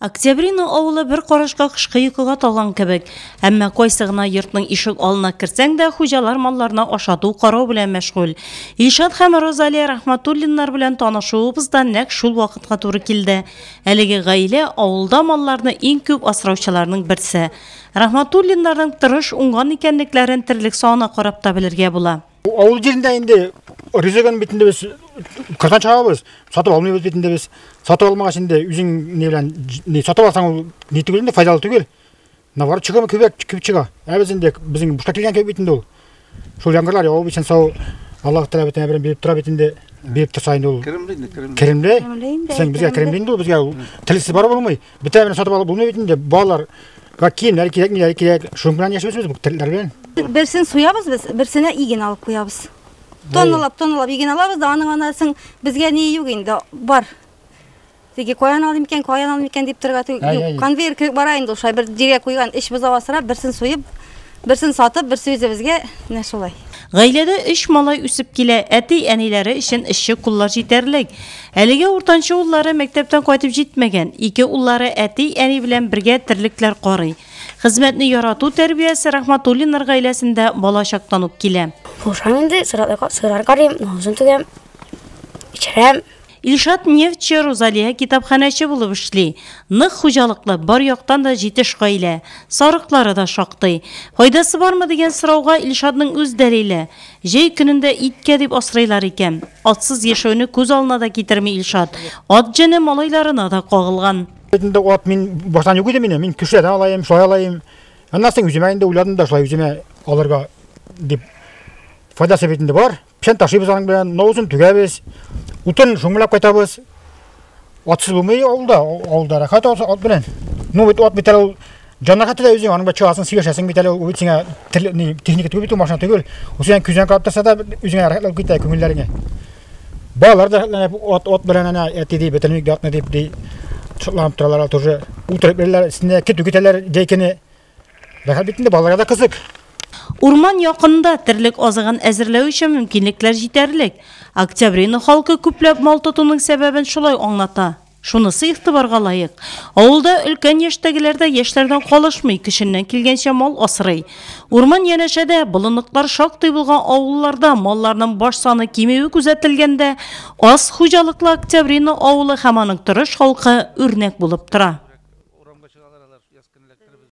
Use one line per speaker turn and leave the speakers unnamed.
Октябрина авылы bir qarашка кышкы йокыга талган кебек. Әмма кайсы гына йортның ишек алына кирсәң дә хуҗалар малларны ашату карау белән мәшгуль. Илшат һәм Розалия Рахматуллиннар белән танышуыбызда нәкъ шул вакытка туры килде. Әлеге гаилә авылда малларны иң күп асраучыларның берсе. Рахматуллиннарның тырыш уңган икәнлекләрен тирлек саны карап та белергә була.
Авыл җирендә инде ризыгын битендә без кырдан чыгабыз, сатып алмыйбыз битендә без. Сатып алмагач инде үзең не белән сатып алсаң ул ни түгел инде файдалы түгел. Навар чыгымы күп чыга. Без инде безнең бушка килгән кебек битендә ул. Шул яңгырлар яу өчен сау Аллаһ Тәгалә битенә берәп тора битендә биреп торса инде ул. Керемле. Сен безгә керемле инде ул безгә телсез бар булмый. Битә белән сатып алып булмый битендә балалар киемнәр кирәк, шуның белән яшәбез бу телләр белән.
Берсен суябыз без, берсенә иген алып куябыз. Тонналап иген алабыз да аның анасын безгә ни юк инде бар. Теге каян алып икән дип торга юк. Конвейер бара инде ошай бер җиргә куйган эш бузап асрап, берсен суеп, берсен сатып, берсе үзебезгә менә шулай.
Гаиләдә 3 малай үсеп килә, әти-әниләре өчен эшче куллар җитәрлек. Әлегә уртанчы уллары мәктәптән кайтып җитмәгән, ике уллары әти-әни белән бергә терлекләр карый. Хезмәтне ярату тәрбиясе Рахматуллиннар гаиләсендә балачактан ук килә.
Бушанды сырар карыйм, назын түгәм, ичерәм.
Илшат нефтче, Розалия китапханәче булып эшли. Нык хуҗалыклы, бар яктан да җитеш гаилә. Сарыклары да шактый. Файдасы бармы дигән сорауга Илшатның үз дәлиле. Җәй көнендә иткә дип асрыйлар икән. Атсыз яшәүне күз алдына да китерми Илшат. Ат җене малайларына да кагылган.
Инде ат мин баштан юк иде мин күчләрдән алайым, шулай алайым. Аннан соң үземә инде уйладым да шулай үземә алырга дип файдасы битендә бар. Пешән ташыйбыз аның белән, ноузын түгәбез. Утын шуңлап кайтабыз. Атсыз булмый авылда рахат ат белән. Ну бит ат битәл ул җаннарга да үзең аның чыгасың, сигәшәсең битәл ул бит сиңа техника түгел бит ул машина түгел. Ул сиңа күзән карап торса да үзеңә рахатлап китә күңелләреңә. Балалар да ат белән ана әти дип бетелмик атны дип чыкланып торалар тоже. Утырып берләр, сине кетү китәләр җәйкене. Рахат битендә балаларга да кызык.
Урман якында терлек азыгын әзерләү өчен мөмкинлекләр җитәрлек. Октябрина халкы күпләп мал тотуның сәбәбен шулай аңлата. Шунысы игътибарга лаек. Авылда өлкән яшьтәгеләрдә яшьләрдән калышмый, кешеннән килгәнчә мал асрый. Урман янәшәдә болынлыклар шактый булган авылларда малларның баш саны кимеүе күзәтелгәндә, аз хуҗалыклы Октябрина авылы һәм аның тырыш халкы үрнәк булып тора.